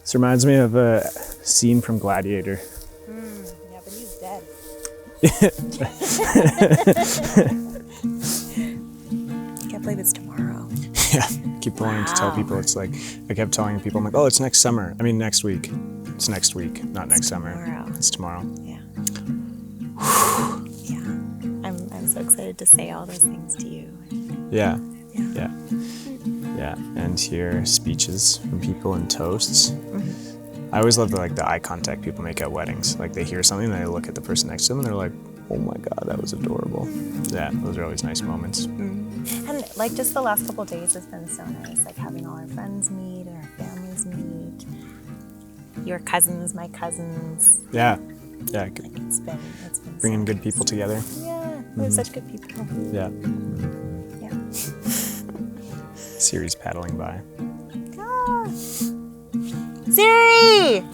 This reminds me of a scene from Gladiator. Yeah, but he's dead. Can't believe it's tomorrow. Yeah, keep wanting to tell people. It's like, I kept telling people, I'm like, oh, it's next week. It's next week, not next summer. Tomorrow. It's tomorrow. Yeah. Yeah. I'm so excited to say all those things to you. Yeah. And hear speeches from people and toasts. I always love the eye contact people make at weddings. Like they hear something and they look at the person next to them and they're like, oh my God, that was adorable. Yeah, those are always nice moments. And like just the last couple of days has been so nice, like having all our friends meet and our families meet. Your cousins, my cousins. Yeah. Like it's been Bringing so good nice. people together. Yeah, we have such good people. Yeah. Yeah. Siri's paddling by. Ah. Siri!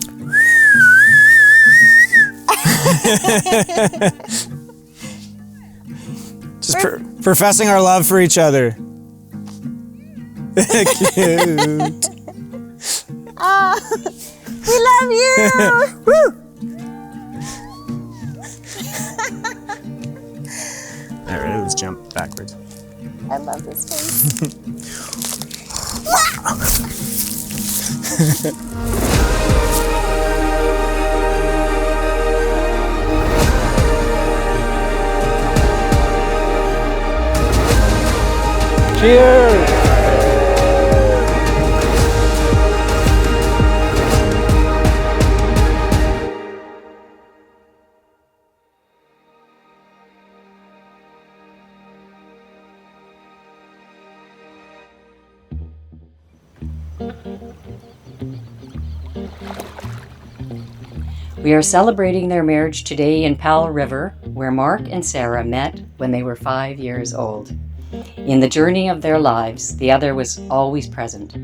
Just professing our love for each other. Cute. Ah, we love you! Woo! All right, let's jump backwards. I love this face. Cheers! We are celebrating their marriage today in Powell River, where Marc and Sara met when they were 5 years old. In the journey of their lives, the other was always present.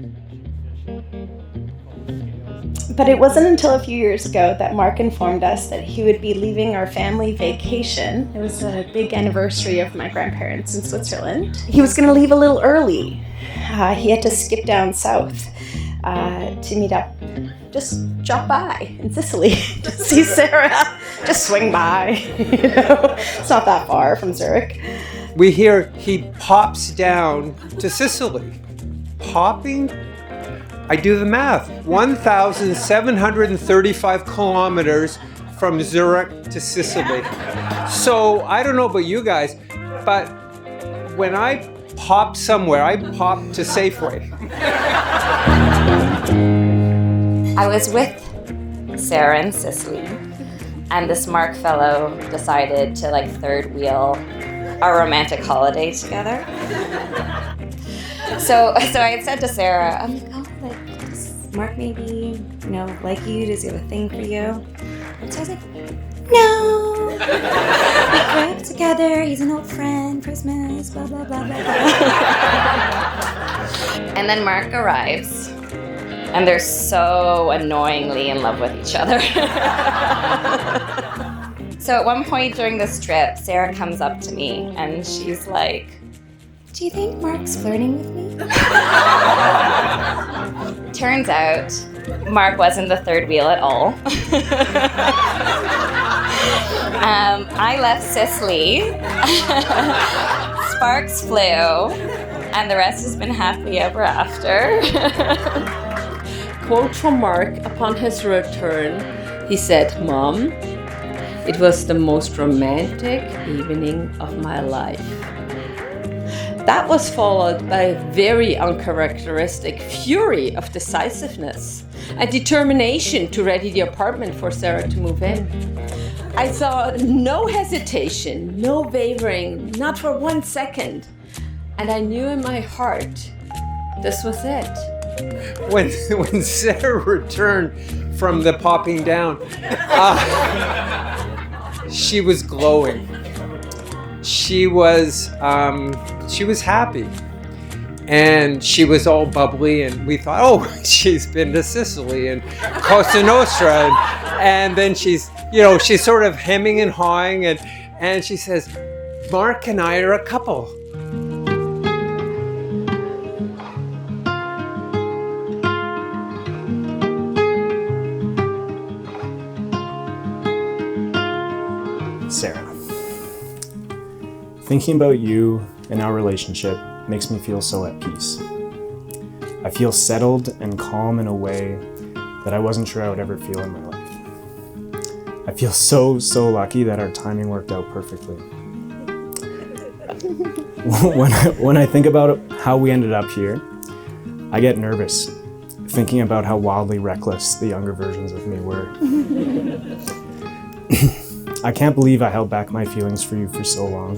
But it wasn't until a few years ago that Marc informed us that he would be leaving our family vacation. It was a big anniversary of my grandparents in Switzerland. He was going to leave a little early. He had to skip down south to meet up. Just drop by in Sicily to see Sara. Just swing by. It's not that far from Zurich. We hear he pops down to Sicily. Popping? I do the math. 1,735 kilometers from Zurich to Sicily. So I don't know about you guys, but when I pop somewhere, I pop to Safeway. I was with Sara in Sicily, and this Marc fellow decided to third wheel our romantic holiday together. So I had said to Sara, I'm like, does Marc maybe, like you? Does he have a thing for you? And so I was like, no. We grew up together. He's an old friend. Christmas, blah, blah, blah, blah, blah. And then Marc arrives, and they're so annoyingly in love with each other. So at one point during this trip, Sara comes up to me and she's like, do you think Marc's flirting with me? Turns out, Marc wasn't the third wheel at all. I left Sicily. Sparks flew, and the rest has been happily ever after. Quote from Marc upon his return, he said, "Mom, it was the most romantic evening of my life." That was followed by a very uncharacteristic fury of decisiveness and determination to ready the apartment for Sara to move in. I saw no hesitation, no wavering, not for 1 second. And I knew in my heart, this was it. When Sara returned from the popping down, she was glowing. She was happy, and she was all bubbly, and we thought, oh, she's been to Sicily and Costa Nostra, and then she's sort of hemming and hawing, and she says, Marc and I are a couple. Sara. Thinking about you and our relationship makes me feel so at peace. I feel settled and calm in a way that I wasn't sure I would ever feel in my life. I feel so lucky that our timing worked out perfectly. When I think about how we ended up here, I get nervous, thinking about how wildly reckless the younger versions of me were. I can't believe I held back my feelings for you for so long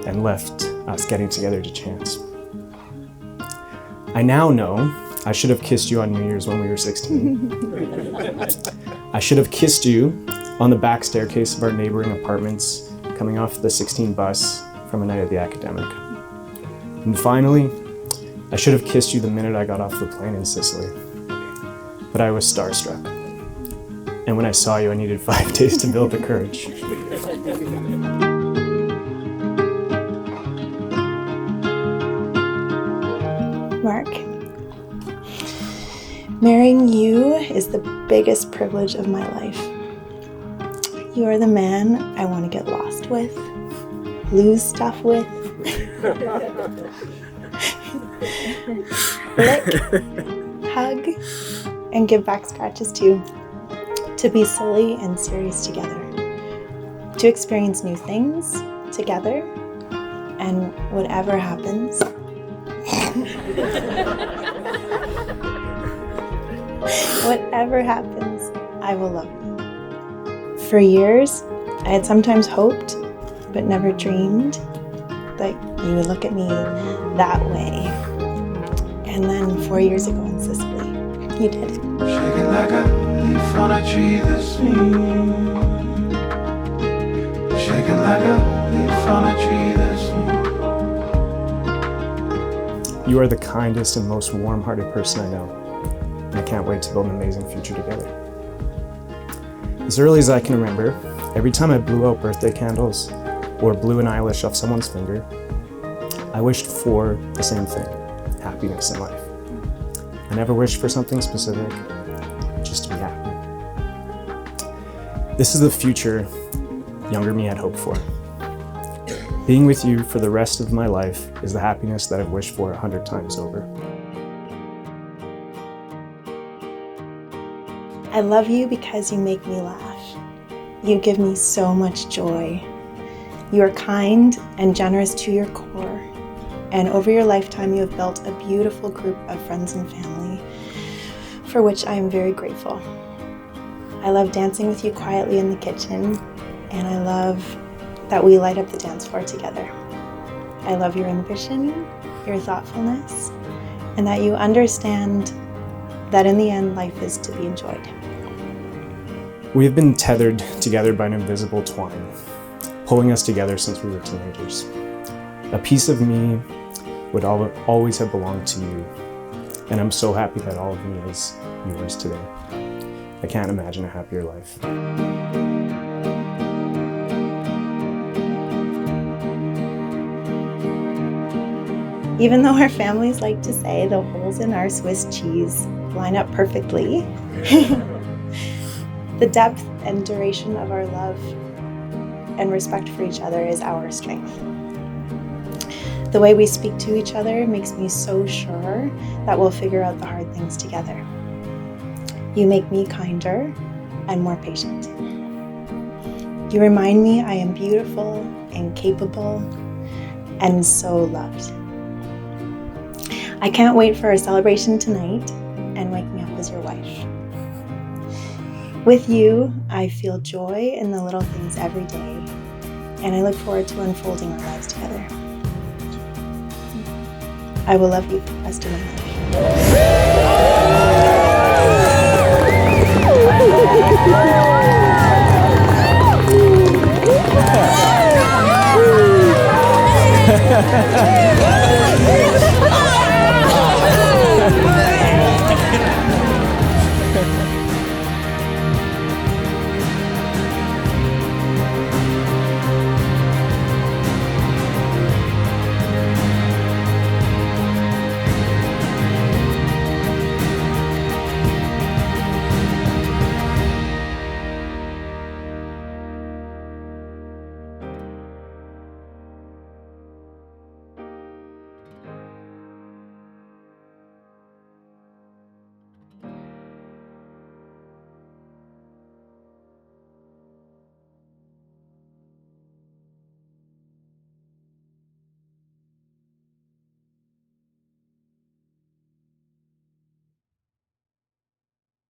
and left us getting together to chance. I now know I should have kissed you on New Year's when we were 16. I should have kissed you on the back staircase of our neighboring apartments coming off the 16 bus from a night at the Academic. And finally, I should have kissed you the minute I got off the plane in Sicily. But I was starstruck. And when I saw you, I needed 5 days to build the courage. Mark, marrying you is the biggest privilege of my life. You are the man I want to get lost with, lose stuff with, lick, hug, and give back scratches to be silly and serious together, to experience new things together, and whatever happens, whatever happens, I will love you. For years, I had sometimes hoped, but never dreamed, that you would look at me that way. And then 4 years ago in Sicily, you did. Shaking like a leaf on a tree this new. Shaking like a leaf on a tree this new. You are the kindest and most warm-hearted person I know, and I can't wait to build an amazing future together. As early as I can remember, every time I blew out birthday candles or blew an eyelash off someone's finger, I wished for the same thing, happiness in life. I never wished for something specific, just to be happy. This is the future younger me had hoped for. Being with you for the rest of my life is the happiness that I've wished for 100 times over. I love you because you make me laugh. You give me so much joy. You are kind and generous to your core. And over your lifetime, you have built a beautiful group of friends and family, for which I am very grateful. I love dancing with you quietly in the kitchen, and I love that we light up the dance floor together. I love your ambition, your thoughtfulness, and that you understand that in the end, life is to be enjoyed. We have been tethered together by an invisible twine, pulling us together since we were teenagers. A piece of me would always have belonged to you, and I'm so happy that all of me is yours today. I can't imagine a happier life. Even though our families like to say the holes in our Swiss cheese line up perfectly, the depth and duration of our love and respect for each other is our strength. The way we speak to each other makes me so sure that we'll figure out the hard things together. You make me kinder and more patient. You remind me I am beautiful and capable and so loved. I can't wait for our celebration tonight and waking up as your wife. With you, I feel joy in the little things every day, and I look forward to unfolding our lives together. I will love you for the rest of my life.